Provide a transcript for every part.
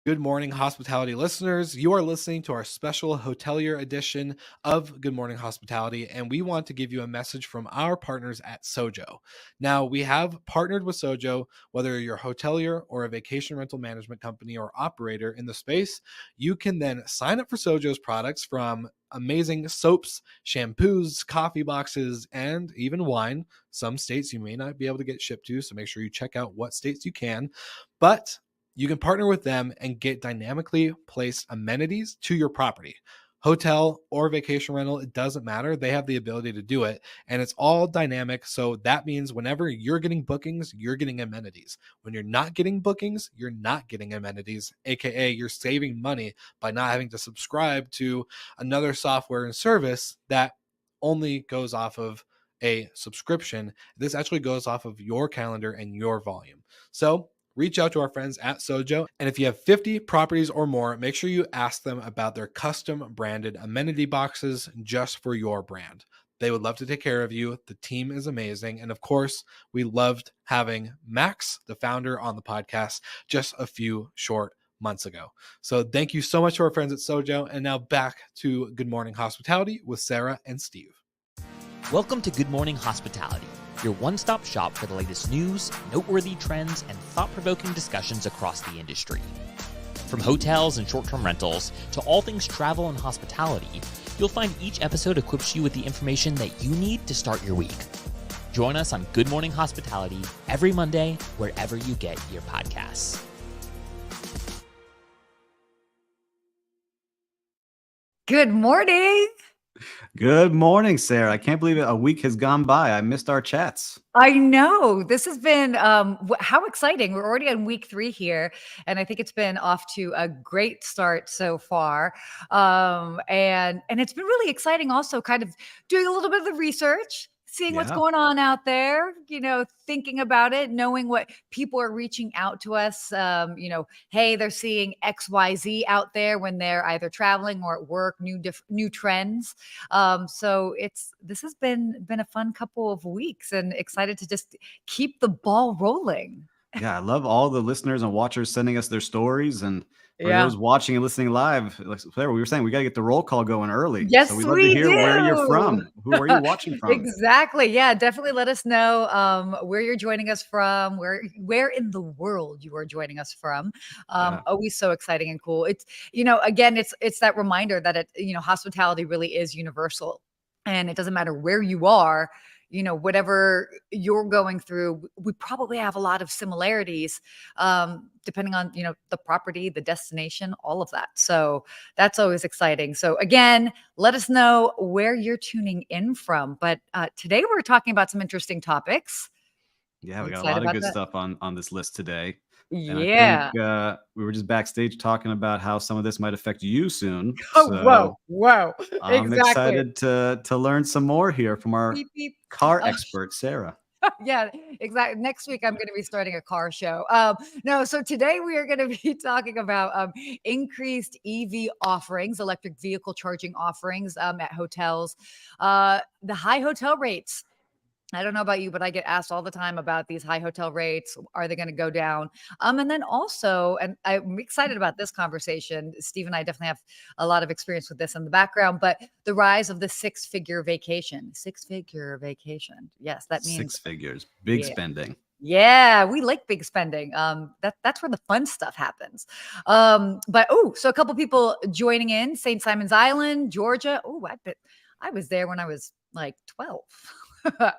Good morning, hospitality listeners. You are listening to our special hotelier edition of Good Morning Hospitality, and we want to give you a message from our partners at Sojo. Now, we have partnered with Sojo, whether you're a hotelier or a vacation rental management company or operator in the space, you can then sign up for Sojo's products from amazing soaps, shampoos, coffee boxes, and even wine. Some states you may not be able to get shipped to, so make sure you check out what states you can. But you can partner with them and get dynamically placed amenities to your property. Hotel or vacation rental, it doesn't matter. They have the ability to do it, and it's all dynamic. So that means whenever you're getting bookings, you're getting amenities. When you're not getting bookings, you're not getting amenities, aka you're saving money by not having to subscribe to another software and service that only goes off of a subscription. This actually goes off of your calendar and your volume. So reach out to our friends at Sojo. And if you have 50 properties or more, make sure you ask them about their custom branded amenity boxes just for your brand. They would love to take care of you. The team is amazing. And of course, we loved having Max, the founder, on the podcast just a few short months ago. So thank you so much to our friends at Sojo. And now back to Good Morning Hospitality with Sarah and Steve. Welcome to Good Morning Hospitality, your one-stop shop for the latest news, noteworthy trends, and thought-provoking discussions across the industry. From hotels and short-term rentals to all things travel and hospitality, you'll find each episode equips you with the information that you need to start your week. Join us on Good Morning Hospitality every Monday, wherever you get your podcasts. Good morning. Good morning, Sarah. I can't believe a week has gone by. I missed our chats. I know this has been how exciting. We're already on week 3 here, and I think it's been off to a great start so far. And it's been really exciting also kind of doing a little bit of the research, seeing what's Yeah. going on out there, thinking about it, knowing what people are reaching out to us. Hey, they're seeing XYZ out there when they're either traveling or at work, new trends. So this has been a fun couple of weeks, and excited to just keep the ball rolling. Yeah, I love all the listeners and watchers sending us their stories. And for Yeah. those watching and listening live, like Sarah, we were saying, we got to get the roll call going early. Yes, So we'd love to we hear where you're do. from. Who are you watching from? Exactly. Yeah, definitely let us know where you're joining us from, where in the world you are joining us from. Yeah. Always so exciting and cool. It's, again, it's that reminder that hospitality really is universal, and it doesn't matter where you are. Whatever you're going through, we probably have a lot of similarities, depending on, the property, the destination, all of that. So that's always exciting. So again, let us know where you're tuning in from. But today we're talking about some interesting topics. Yeah, You we got a excited lot of about good that? stuff on this list today. And I Yeah. think we were just backstage talking about how some of this might affect you soon. Oh, So whoa. I'm Exactly. excited to learn some more here from our Beep, beep. car Uh, expert, Sarah. Yeah, exactly. Next week, I'm going to be starting a car show. No, so today we are going to be talking about increased EV offerings, electric vehicle charging offerings at hotels, the high hotel rates. I don't know about you, but I get asked all the time about these high hotel rates. Are they going to go down? And then also, and I'm excited about this conversation. Steve and I definitely have a lot of experience with this in the background, but the rise of the six-figure vacation. Six-figure vacation. Yes, that means, Six figures, big yeah. spending. Yeah, we like big spending. That's where the fun stuff happens. So a couple people joining in: St. Simon's Island, Georgia. Oh, I was there when I was like 12.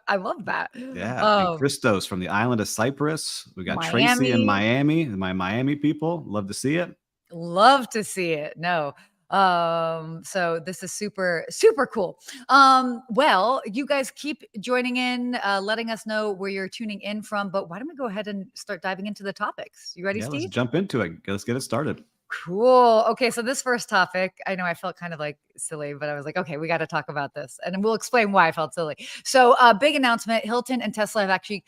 I love that. Yeah, and Christos from the island of Cyprus. We got Tracy in Miami. Miami, my Miami people. Love to see it. Love to see it. No. So this is super, super cool. Well, you guys keep joining in, letting us know where you're tuning in from, but why don't we go ahead and start diving into the topics? You ready, Yeah, let's Steve? jump into it. Let's get it started. Cool. Okay, so this first topic, I know I felt kind of like silly, but I was like, okay, we got to talk about this, and we'll explain why I felt silly. So, big announcement: Hilton and Tesla have actually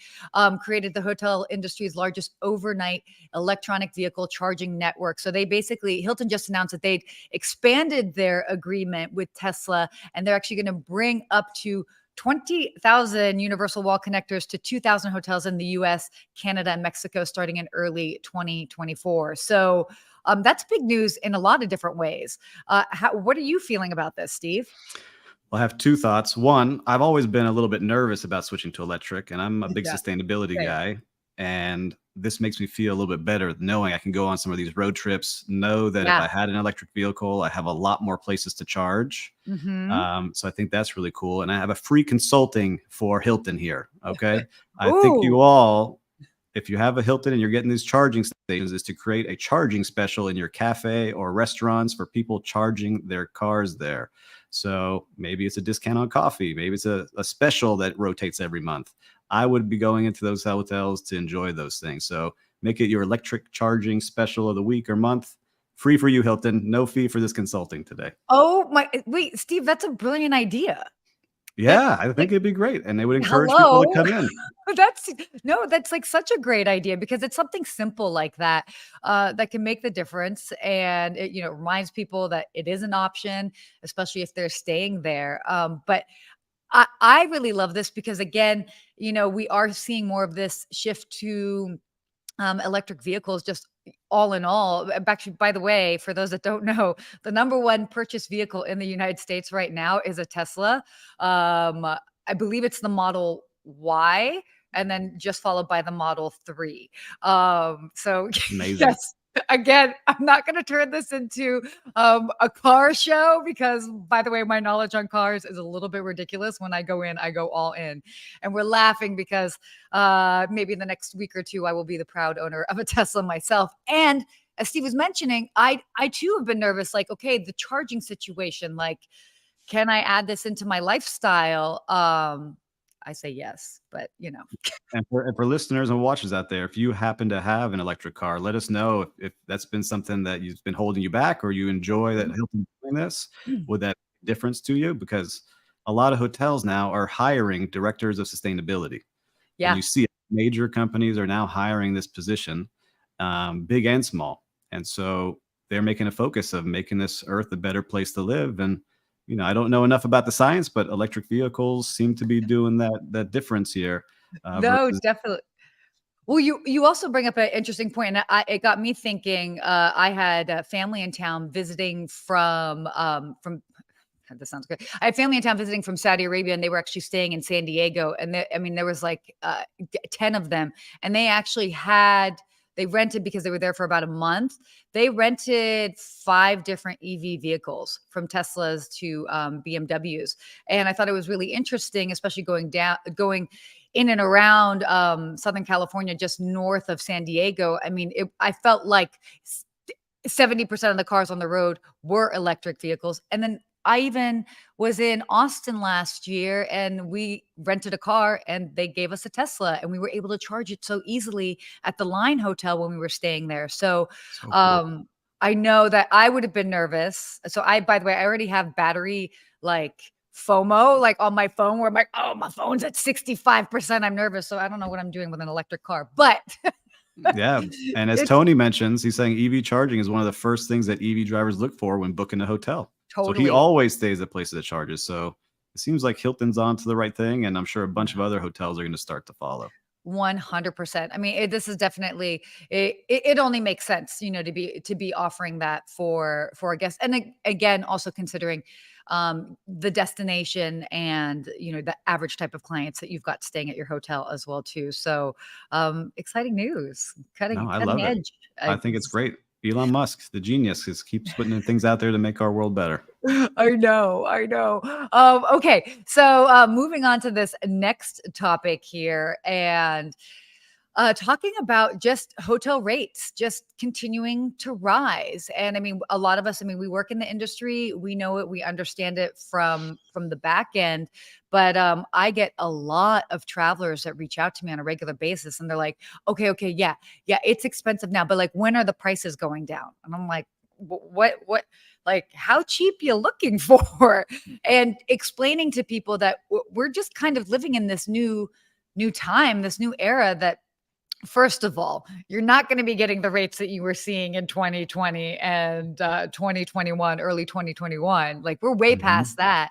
created the hotel industry's largest overnight electronic vehicle charging network. So they basically, Hilton just announced that they'd expanded their agreement with Tesla, and they're actually going to bring up to 20,000 universal wall connectors to 2,000 hotels in the US, Canada, and Mexico starting in early 2024. So That's big news in a lot of different ways. What are you feeling about this, Steve? Well, I have two thoughts. One, I've always been a little bit nervous about switching to electric, and I'm a big Yeah, sustainability same. guy. And this makes me feel a little bit better knowing I can go on some of these road trips, know that if Yeah. I had an electric vehicle, I have a lot more places to charge. Hmm. So I think that's really cool. And I have a free consulting for Hilton here. Okay. I think Ooh. you all, if you have a Hilton and you're getting these charging stations, is to create a charging special in your cafe or restaurants for people charging their cars there. So maybe it's a discount on coffee. Maybe it's a special that rotates every month. I would be going into those hotels to enjoy those things. So make it your electric charging special of the week or month. Free for you, Hilton. No fee for this consulting today. Oh my, wait, Steve, that's a brilliant idea. That Yeah, I think like, it'd be great. And they would encourage people to hello. come in. That's no, that's like such a great idea because it's something simple like that that can make the difference, and it reminds people that it is an option, especially if they're staying there. But I really love this because again, we are seeing more of this shift to electric vehicles just all in all. Actually, by the way, for those that don't know, the number one purchased vehicle in the United States right now is a Tesla. I believe it's the Model Y, and then just followed by the Model 3. So Amazing. yes. Again, I'm not going to turn this into a car show because, by the way, my knowledge on cars is a little bit ridiculous. When I go in, I go all in. And we're laughing because maybe in the next week or two, I will be the proud owner of a Tesla myself. And as Steve was mentioning, I too have been nervous. Like, okay, the charging situation. Like, can I add this into my lifestyle? I say yes, but And for listeners and watchers out there, if you happen to have an electric car, let us know if that's been something that you've been holding you back or you enjoy that Hilton doing this. Would that make a difference to you? Because a lot of hotels now are hiring directors of sustainability. And yeah. you see major companies are now hiring this position, big and small. And so they're making a focus of making this earth a better place to live. And I don't know enough about the science, but electric vehicles seem to be doing that difference here. No, Versus definitely. Well, you also bring up an interesting point, and it got me thinking. I had a family in town visiting from. God, this sounds good. I had family in town visiting from Saudi Arabia, and they were actually staying in San Diego. And I mean, there was like 10 of them, and they rented because they were there for about a month. They rented 5 different EV vehicles from Teslas to BMWs, and I thought it was really interesting, especially going in and around Southern California, just north of San Diego. I mean, I felt like 70% of the cars on the road were electric vehicles. And then I even was in Austin last year and we rented a car and they gave us a Tesla and we were able to charge it so easily at the Line Hotel when we were staying there. So, so cool. I know that I would have been nervous. So by the way, I already have battery like FOMO, like on my phone where I'm like, oh, my phone's at 65%. I'm nervous. So I don't know what I'm doing with an electric car, but Yeah. And as it's Tony mentions, he's saying EV charging is one of the first things that EV drivers look for when booking a hotel. So he totally always stays at places that charges. So it seems like Hilton's on to the right thing. And I'm sure a bunch of other hotels are going to start to follow. 100%. I mean, this is definitely it only makes sense, to be offering that for a guest. And again, also considering the destination and the average type of clients that you've got staying at your hotel as well too. So exciting news, No, cutting I cutting love it. edge. I think it's great. Elon Musk, the genius, keeps putting in things out there to make our world better. I know, I know. Okay, so moving on to this next topic here, and talking about just hotel rates just continuing to rise. And I mean, a lot of us, I mean, we work in the industry, we know it, we understand it from the back end. But I get a lot of travelers that reach out to me on a regular basis, and they're like, okay, yeah, it's expensive now, but like, when are the prices going down? And I'm like, what? Like, how cheap you looking for? And explaining to people that we're just kind of living in this new time, this new era that, first of all, you're not going to be getting the rates that you were seeing in 2020 and 2021, early 2021. Like, we're way Mhm. past that.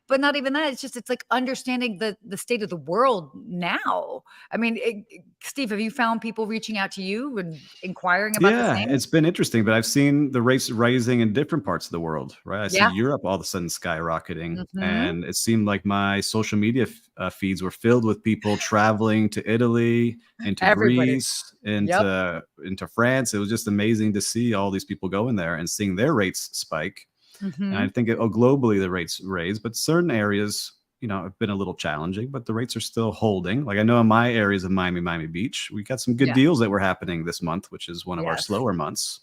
but not even that. It's just, it's like understanding the state of the world now. I mean, Steve, have you found people reaching out to you and inquiring about the Yeah, same? it's been interesting, but I've seen the rates rising in different parts of the world, right? I see Yeah. Europe all of a sudden skyrocketing, Hmm. and it seemed like my social media feeds were filled with people traveling to Italy, into Everybody. Greece, Yep. into France. It was just amazing to see all these people going there and seeing their rates spike. And I Hmm. think globally the rates raise, but certain areas, have been a little challenging, but the rates are still holding. Like I know in my areas of Miami Beach, we got some good Yeah. deals that were happening this month, which is one of our Yes. slower months.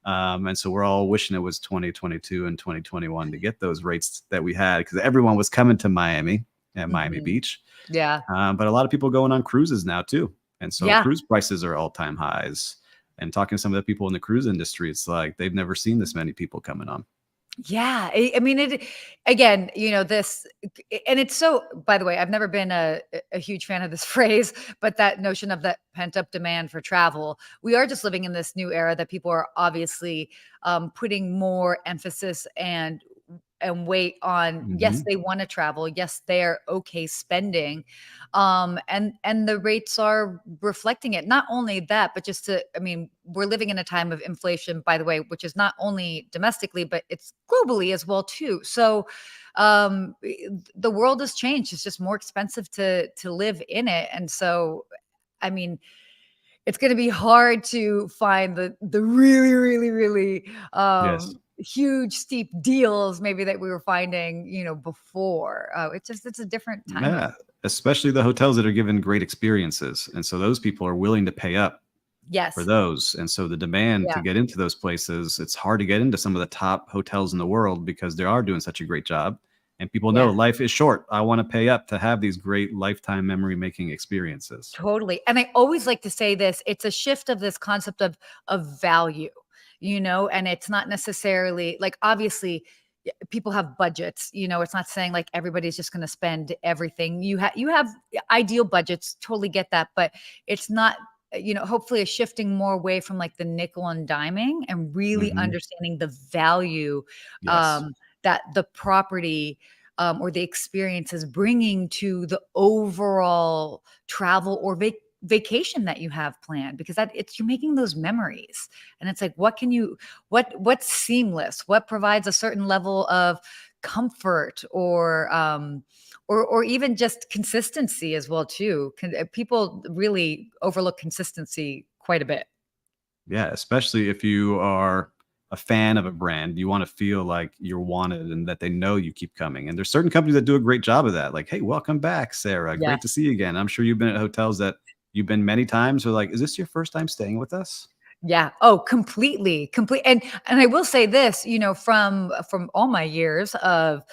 And so we're all wishing it was 2022 and 2021 to get those rates that we had because everyone was coming to Miami and Miami Hmm. Beach. Yeah. But a lot of people going on cruises now too. And so Yeah. cruise prices are all-time highs. And talking to some of the people in the cruise industry, it's like they've never seen this many people coming on. Yeah, I mean, it again, this, and it's so, by the way, I've never been a huge fan of this phrase, but that notion of that pent-up demand for travel, we are just living in this new era that people are obviously putting more emphasis and weight on. Yes, Mhm. they want to travel. Yes, they're okay spending, and the rates are reflecting it. Not only that, but just to, I mean, we're living in a time of inflation, by the way, which is not only domestically, but it's globally as well too. So the world has changed. It's just more expensive to live in it. And so, I mean, it's going to be hard to find the really, really, really Yes. huge steep deals maybe that we were finding, before. It's a different time of. Yeah, especially the hotels that are given great experiences, and so those people are willing to pay up for Yes. those, and so the demand to Yeah. get into those places, it's hard to get into some of the top hotels in the world because they are doing such a great job, and people know Yeah. life is short. I wanna pay up to have these great lifetime memory-making experiences. Totally. And I always like to say this, it's a shift of this concept of value, and it's not necessarily like, obviously people have budgets, it's not saying like everybody's just going to spend everything. You have ideal budgets, totally get that, but it's not, hopefully a shifting more away from like the nickel and diming and really Mhm. understanding the value Yes. um that the property or the experience is bringing to the overall travel or vacation that you have planned, because you're making those memories. And it's like, what's seamless, what provides a certain level of comfort or even just consistency as well too. People really overlook consistency quite a bit. Yeah, especially if you are a fan of a brand, you wanna feel like you're wanted and that they know you keep coming, and there's certain companies that do a great job of that, like, "Hey, welcome back, Sarah. Great to Yes. see you again." I'm sure you've been at hotels that you've been many times, or like, "Is this your first time staying with us?" Yeah. Oh, completely, complete. And I will say this, from all my years of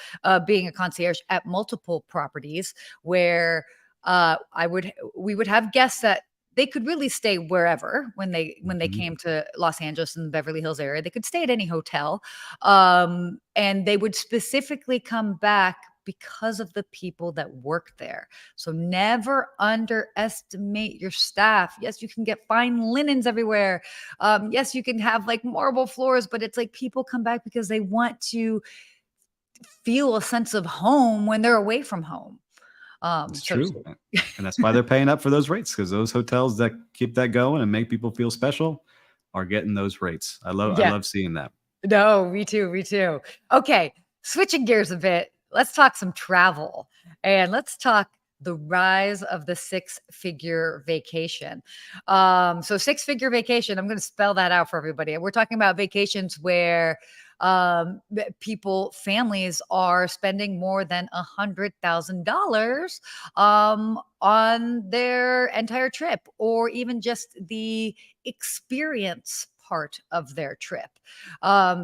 being a concierge at multiple properties, where we would have guests that they could really stay wherever when they Mhm. came to Los Angeles and the Beverly Hills area. They could stay at any hotel, and they would specifically come back because of the people that work there. So never underestimate your staff. Yes, you can get fine linens everywhere. Yes, you can have like marble floors, but it's like people come back because they want to feel a sense of home when they're away from home, It's so to true, speak. and that's why they're paying up for those rates because those hotels that keep that going and make people feel special are getting those rates. I Yeah. love seeing that. No, me too. Me too. Okay. Switching gears a bit, let's talk some travel and let's talk the rise of the six-figure vacation. So six-figure vacation, I'm going to spell that out for everybody. We're talking about vacations where families are spending more than $100,000 on their entire trip, or even just the experience part of their trip.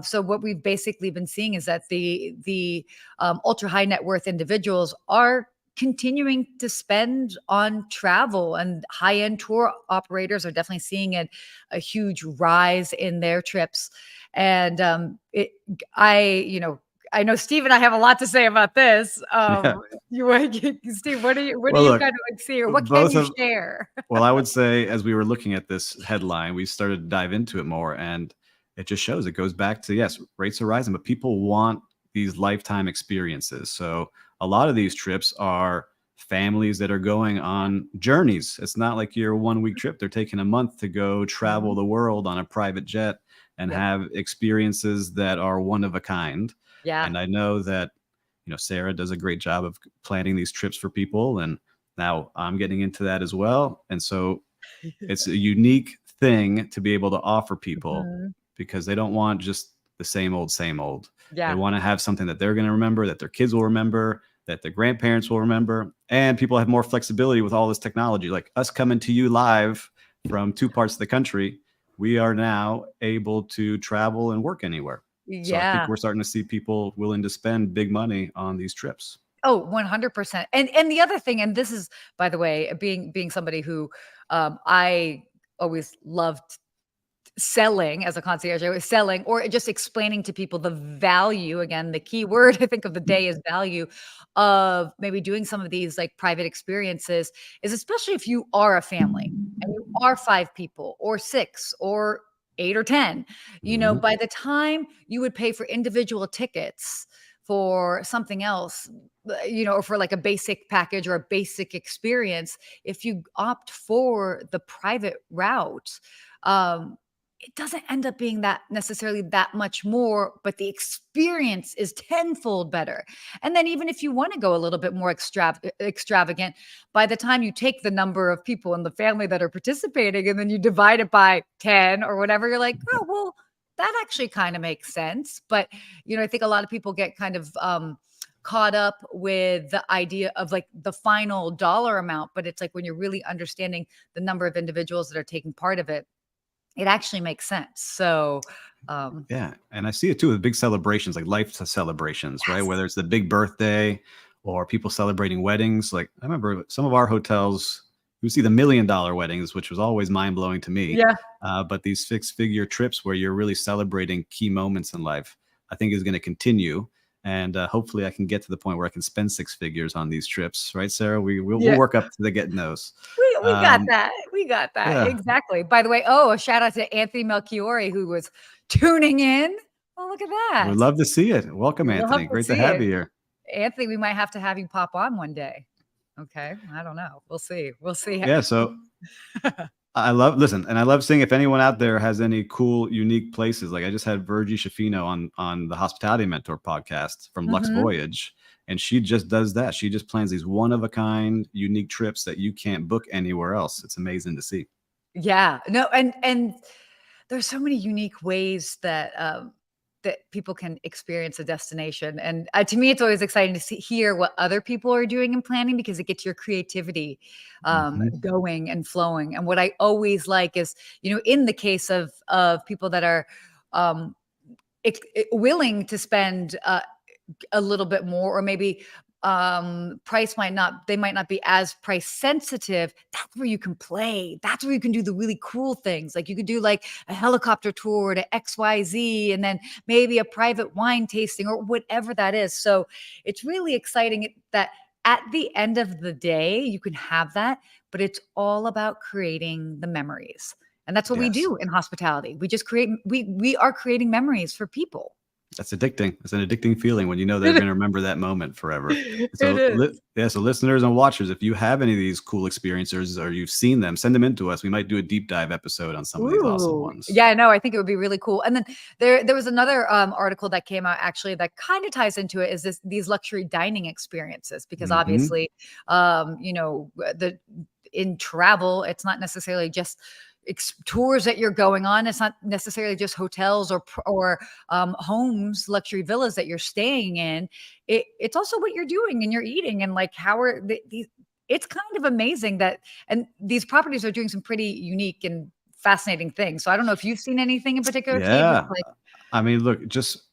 So what we've basically been seeing is that the ultra high net worth individuals are continuing to spend on travel, and high end tour operators are definitely seeing a huge rise in their trips. And I know Steve and I have a lot to say about this. Yeah. Steve, what do Well, you look, kind of like see, or what can both you of share? well, I would say as we were looking at this headline, we started to dive into it more, and it just shows it goes back to yes, rates are rising, but people want these lifetime experiences. So a lot of these trips are families that are going on journeys. It's not like your 1 week trip. They're taking a month to go travel Mhm. the world on a private jet and Yep. have experiences that are one of a kind. Yeah. And I know that, Sarah does a great job of planning these trips for people. And now I'm getting into that as well. And so it's a unique thing to be able to offer people Mhm. because they don't want just the same old, same old. They Yeah. want to have something that they're going to remember, that their kids will remember, that their grandparents will remember. And people have more flexibility with all this technology, like us coming to you live from 2 parts of the country. We are now able to travel and work anywhere. So I think Yeah. we're starting to see people willing to spend big money on these trips. Oh, 100%. And the other thing, and this is, by the way, being somebody who, I always loved selling as a concierge. I was selling or just explaining to people the value, again, the key word I think of the day is value of maybe doing some of these like private experiences is especially if you are a family and you are 5 people or 6 or 8 or 10, Mhm. by the time you would pay for individual tickets for something else, or for like a basic package or a basic experience, if you opt for the private route, um, it doesn't end up being that necessarily that much more, but the experience is tenfold better. And then even if you want to go a little bit more extravagant, by the time you take the number of people in the family that are participating and then you divide it by 10 or whatever, you're like, oh, well, that actually kind of makes sense. But, I think a lot of people get kind of caught up with the idea of like the final dollar amount, but it's like when you're really understanding the number of individuals that are taking part of it, it actually makes sense. So, um, Yeah, and I see it too with big celebrations, like life celebrations, right? yes. Whether it's the big birthday or people celebrating weddings. Like I remember some of our hotels, you see the $1 million weddings, which was always mind blowing to me. Yeah. But these 6 figure trips where you're really celebrating key moments in life, I think is going to continue. And hopefully, I can get to the point where I can spend 6 figures on these trips, right, Sarah? We'll Yeah. work up to the getting those. We got Um, that. We got that. yeah, Exactly. By the way, a shout out to Anthony Melchiori who was tuning in. Oh, look at we'd that. love to see it. Welcome, We'll have Anthony. to Great to see have it. you here. Anthony, we might have to have you pop on one day. Okay. I don't know. We'll see. We'll see. Yeah, so I love seeing if anyone out there has any cool, unique places. Like I just had Virgie Shafino on the Hospitality Mentor podcast from Lux Mhm. Voyage, and she just does that. She just plans these one of a kind, unique trips that you can't book anywhere else. It's amazing to see. Yeah. No, and there's so many unique ways that people can experience a destination, and to me, it's always exciting to hear what other people are doing and planning because it gets your creativity Mhm. going and flowing. And what I always like is, in the case of people that are um, willing to spend a little bit more or maybe they might not be as price sensitive. That's where you can play. That's where you can do the really cool things. Like you could do like a helicopter tour to XYZ and then maybe a private wine tasting or whatever that is. So it's really exciting that at the end of the day you can have that, but it's all about creating the memories. And that's what we Yes. do in hospitality. We just we are creating memories for people. That's addicting. It's an addicting feeling when you know they're It going to remember that moment forever. it is. So listeners and watchers, if you have any of these cool experiences or you've seen them, send them in to us. We might do a deep dive episode on some of these awesome Ooh. ones. Yeah, no, I think it would be really cool. And then there was another article that came out actually that kind of ties into it is these luxury dining experiences because Hmm. obviously the in travel it's not necessarily just tours that you're going on. It's not necessarily just hotels or homes, luxury villas that you're staying in. It's also what you're doing and you're eating and like how are these. It's kind of amazing that, and these properties are doing some pretty unique and fascinating things. So I don't know if you've seen anything in particular, Steve. That's Yeah. like, I mean, look, just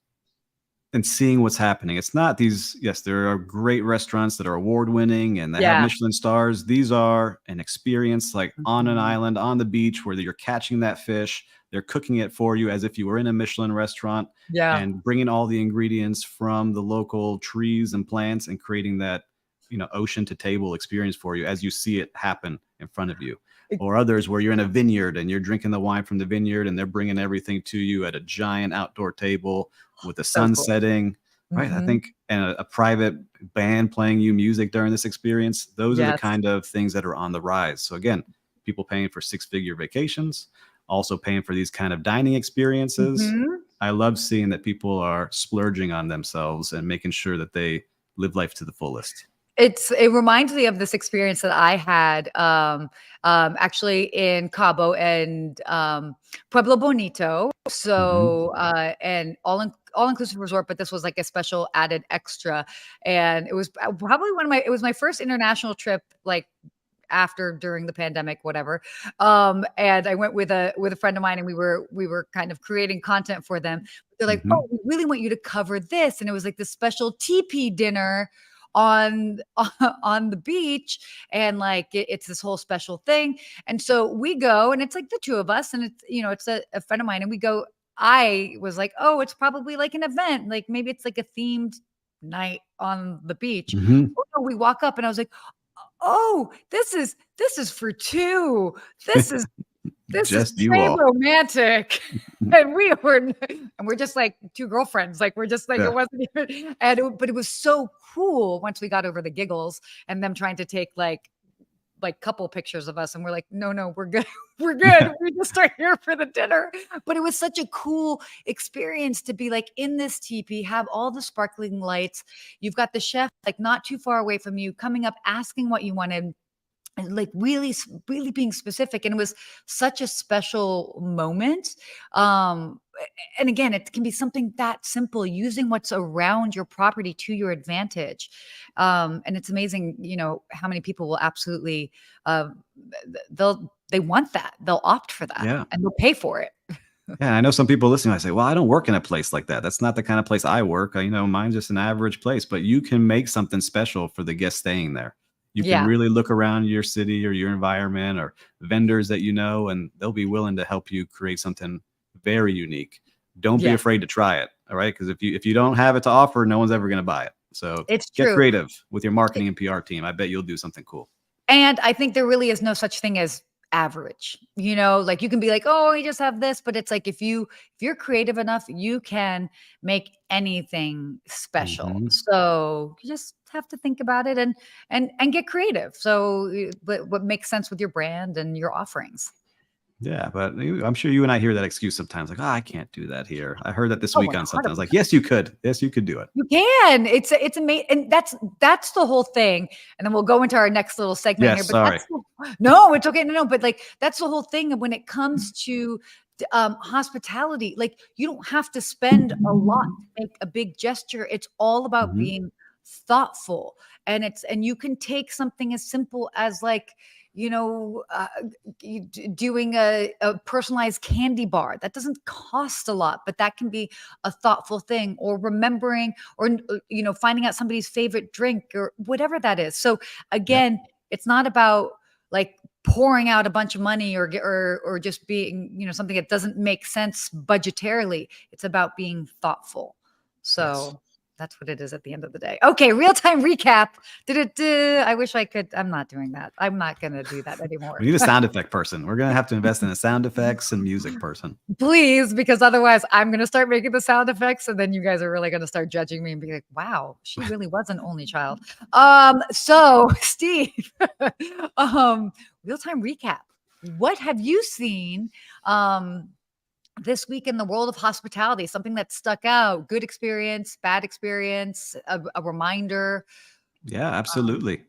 and seeing what's happening. It's not these, yes, there are great restaurants that are award winning and they have yeah. Michelin stars. These are an experience like on an Mhm. island, on the beach, where you're catching that fish. They're cooking it for you as if you were in a Michelin restaurant Yeah. and bringing all the ingredients from the local trees and plants and creating that, ocean to table experience for you as you see it happen in front of you. It- Or others where you're in a vineyard and you're drinking the wine from the vineyard and they're bringing everything to you at a giant outdoor table with the So sun cool. setting. Right. I Mhm. think and a private band playing you music during this experience, those are the Yes. kind of things that are on the rise. So again, people paying for six-figure vacations, also paying for these kind of dining experiences. Mhm. I love seeing that people are splurging on themselves and making sure that they live life to the fullest. It reminds me of this experience that I had, actually in Cabo and, Pueblo Bonito. Mhm. So, and all-inclusive resort, but this was like a special added extra, and it was probably it was my first international trip, like, during the pandemic, whatever. And I went with a friend of mine, and we were kind of creating content for them. They're like, Mhm. "Oh, we really want you to cover this," and it was like this special teepee dinner on on the beach, and like it's this whole special thing. And so we go, and it's like the two of us, and it's it's a friend of mine, and we go. I was like, oh, it's probably like an event, like maybe it's like a themed night on the beach. Mhm. Oh no, we walk up, and I was like, oh, this is for two. This is this is Just you very all. romantic. And we're just like two girlfriends. Like we're just like it Yeah. wasn't even but it was so cool once we got over the giggles and them trying to take like couple pictures of us, and we're like, no, no, we're good. We're good. We just are here for the dinner. But it was such a cool experience to be like in this teepee, have all the sparkling lights. You've got the chef like not too far away from you coming up, asking what you wanted, and like really being specific. And it was such a special moment. And again, it can be something that simple, using what's around your property to your advantage. And it's amazing, how many people will absolutely uh, they want that, they'll opt for that, Yeah. and they'll pay for it. Yeah, I know some people listening. I say, "Well, I don't work in a place like that. That's not the kind of place I work. Mine's just an average place." But you can make something special for the guests staying there. You can Yeah. really look around your city or your environment or vendors that you know, and they'll be willing to help you create something very unique. Don't be Yes, afraid to try it. All right, because if you don't have it to offer, no one's ever going to buy it. So it's get true. creative with your marketing and PR team. I bet you'll do something cool. And I think there really is no such thing as average. Like you can be like, "Oh, you just have this," but it's like if you're creative enough, you can make anything special. Mhm. So you just have to think about it and get creative. So but what makes sense with your brand and your offerings. Yeah, but I'm sure you and I hear that excuse sometimes, like, "Oh, I can't do that here." I heard that this Oh, week on something. I was like, "Yes, you could. Yes, you could do it." you can. It's amazing, and that's the whole thing. And then we'll go into our next little segment here. Yes, But sorry. no, it's okay. No, no, but like that's the whole thing. And when it comes to hospitality, like you don't have to spend a lot to make a big gesture. It's all about Mhm. being thoughtful, and you can take something as simple as like you know uh, doing a personalized candy bar that doesn't cost a lot, but that can be a thoughtful thing, or remembering, or finding out somebody's favorite drink or whatever that is. So Yep. again, it's not about like pouring out a bunch of money, or just being something that doesn't make sense budgetarily. It's about being thoughtful. Yes. So that's what it is at the end of the day. Okay, real time recap. I wish I could. I'm not doing that. I'm not going to do that We anymore. need a sound effect person. We're gonna have to invest in a sound effects and music person. Please, because otherwise I'm going to start making the sound effects, and then you guys are really going to start judging me and be like, wow, she really was an only child. So Steve, um, real time recap. What have you seen this week in the world of hospitality? Something that stuck out, good experience, bad experience, a reminder. Yeah, Um, absolutely.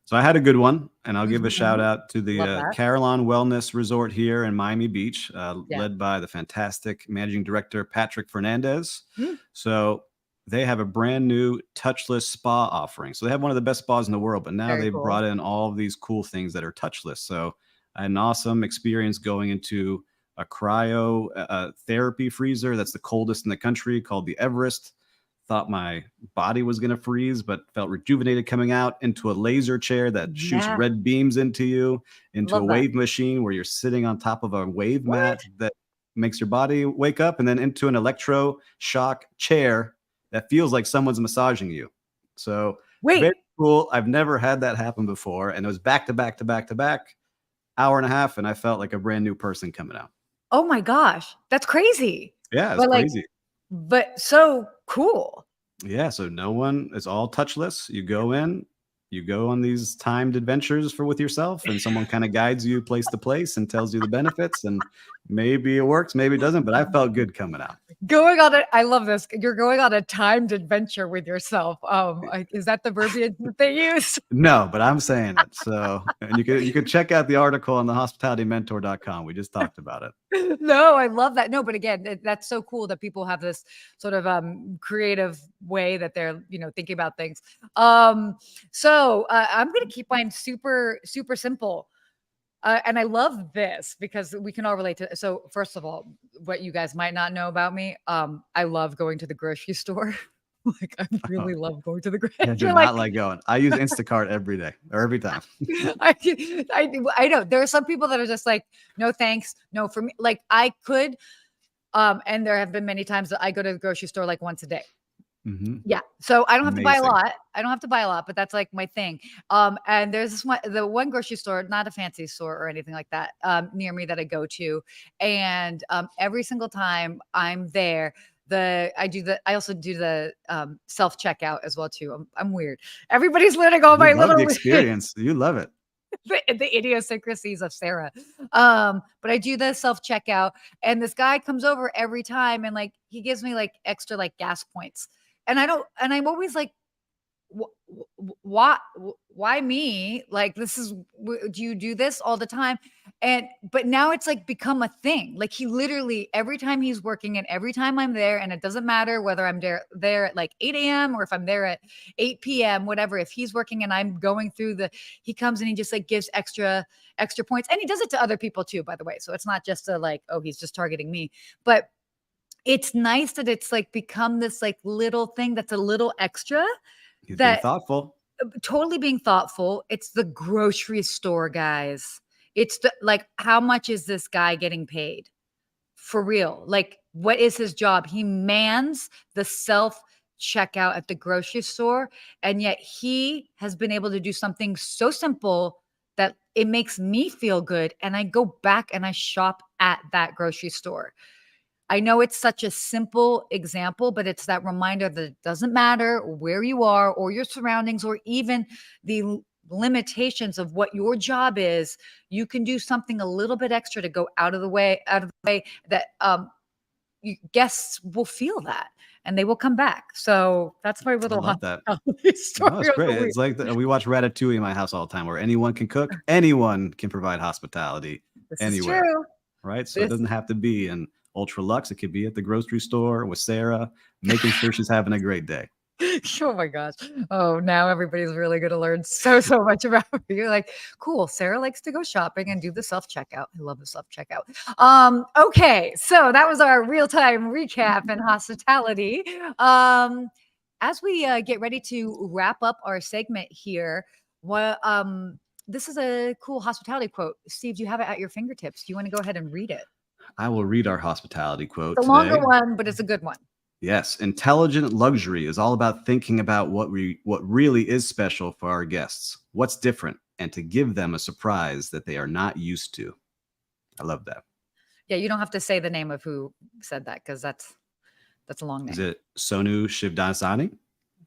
So I had a good one, and I'll give a shout mhm. out to the Love that. Carillon Wellness Resort here in Miami Beach, Yeah. led by the fantastic managing director Patrick Fernandez. Mm, So they have a brand new touchless spa offering. So they have one of the best spas in the world, but now very they've cool. brought in all of these cool things that are touchless. So I had an awesome experience going into a cryo therapy freezer that's the coldest in the country, called the Everest. Thought my body was going to freeze, but felt rejuvenated coming out, into a laser chair that shoots Yeah. red beams into you, into a Love that. wave machine where you're sitting on top of a wave What? mat that makes your body wake up, and then into an electro shock chair that feels like someone's massaging you. So very Wait. cool. I've never had that happen before. And it was back to back to back to back, hour and a half. And I felt like a brand new person coming out. Oh my gosh. That's crazy. Yeah, it's But like crazy. but so cool. Yeah, so no one, it's all touchless. You go in, you go on these timed adventures for with yourself, and someone kind of guides you place to place and tells you the benefits. And maybe it works, maybe it doesn't, but I felt good coming out. Going on I love this. You're going on a timed adventure with yourself. Is that the verbiage that they use? No, but I'm saying it. So, and you could check out the article on the hospitalitymentor.com. We just talked about it. No, I love that. No, but again, that's so cool that people have this sort of creative way that they're, thinking about things. So I'm going to keep mine super, super simple. And I love this because we can all relate to it. So first of all, what you guys might not know about me, I love going to the grocery store. Like I really love going to the grocery. I do not like going. I use Instacart every day or every time. I know there are some people that are just like, no thanks, no for me. Like I could, and there have been many times that I go to the grocery store like once a day. Mhm. Yeah. So I don't have to buy a Amazing. lot. I don't have to buy a lot, but that's like my thing. And there's the one grocery store, not a fancy store or anything like that, near me that I go to. And every single time I'm there, I also do the self-checkout as well too. I'm weird. Everybody's learning all my You love the little experience. You love it. the idiosyncrasies of Sarah. But I do the self-checkout and this guy comes over every time and like he gives me like extra like gas points. And I'm always like, why me? Like do you do this all the time? But now it's like become a thing. Like he literally every time he's working and every time I'm there, and it doesn't matter whether I'm there at like 8 a.m. or if I'm there at 8 p.m., whatever. If he's working and I'm going through he comes and he just like gives extra points. And he does it to other people too, by the way. So it's not just he's just targeting me. But it's nice that it's like become this like little thing that's a little extra. He's being That thoughtful. totally being thoughtful. It's the grocery store, guys. It's how much is this guy getting paid? For real. Like, what is his job? He mans the self checkout at the grocery store. And yet he has been able to do something so simple that it makes me feel good. And I go back and I shop at that grocery store. I know it's such a simple example, but it's that reminder that it doesn't matter where you are or your surroundings or even the limitations of what your job is. You can do something a little bit extra to go out of the way that guests will feel that and they will come back. So that's my I little love that. hospitality story. No, it's of the great. week. It's like we watch Ratatouille in my house all the time, where anyone can cook, anyone can provide hospitality This anywhere, is true. right? So it This doesn't have to be in ultra luxe. It could be at the grocery store with Sarah, making sure she's having a great day. Oh my gosh. Oh, now everybody's really going to learn so much about me. You're like, cool. Sarah likes to go shopping and do the self-checkout. I love the self-checkout. Okay. So that was our real-time recap in hospitality. As we get ready to wrap up our segment here, this is a cool hospitality quote. Steve, do you have it at your fingertips? Do you want to go ahead and read it? I will read our hospitality quote It's a today. longer one, but it's a good one. Yes, intelligent luxury is all about thinking about what really is special for our guests, what's different, and to give them a surprise that they are not used to. I love that. Yeah, you don't have to say the name of who said that because that's a long name. Is it Sonu Shivdasani?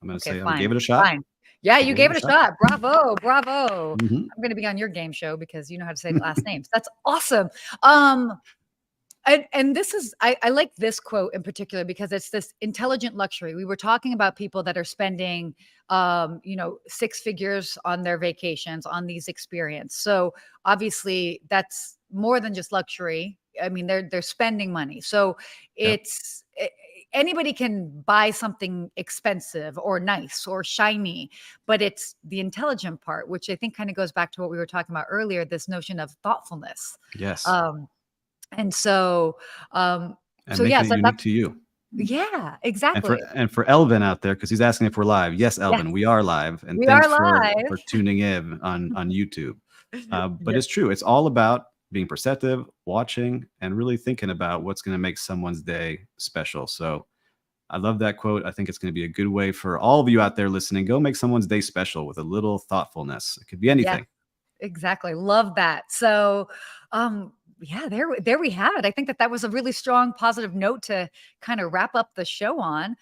I'm going to say I gave it a shot. Fine. Yeah, you gave it a shot. Bravo. Mhm. I'm going to be on your game show because you know how to say last names. That's awesome. And this is, I like this quote in particular because it's this intelligent luxury. We were talking about people that are spending, 6 figures on their vacations, on these experiences. So obviously that's more than just luxury. I mean, they're spending money. So it's anybody can buy something expensive or nice or shiny, but it's the intelligent part, which I think kind of goes back to what we were talking about earlier, this notion of thoughtfulness. Yes. And so, and so making yeah, it so unique to you. yeah, exactly. And for Elvin out there, because he's asking if we're live. Yes, Elvin, we are live. And We thanks are live. for tuning in on YouTube. But Yes. it's true. It's all about being perceptive, watching, and really thinking about what's going to make someone's day special. So I love that quote. I think it's going to be a good way for all of you out there listening. Go make someone's day special with a little thoughtfulness. It could be anything. Exactly. Love that. So, yeah, there we have it. I think that was a really strong, positive note to kind of wrap up the show on.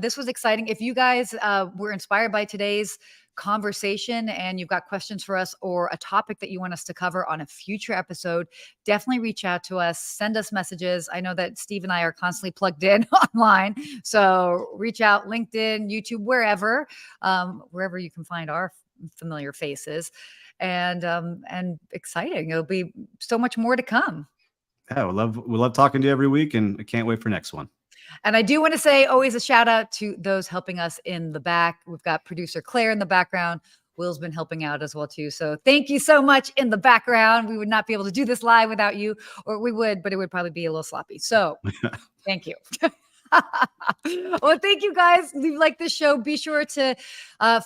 This was exciting. If you guys were inspired by today's conversation and you've got questions for us or a topic that you want us to cover on a future episode, definitely reach out to us, send us messages. I know that Steve and I are constantly plugged in online, so reach out, LinkedIn, YouTube, wherever you can find our familiar faces. And exciting. It'll be so much more to come. Yeah, we love talking to you every week, and I can't wait for next one. And I do want to say always a shout out to those helping us in the back. We've got producer Claire in the background. Will's been helping out as well too. So thank you so much in the background. We would not be able to do this live without you, or we would, but it would probably be a little sloppy. So thank you. Well, thank you guys. If you like this show, be sure to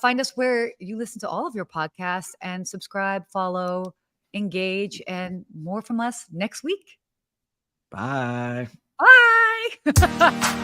find us where you listen to all of your podcasts and subscribe, follow, engage, and more from us next week. Bye. Bye.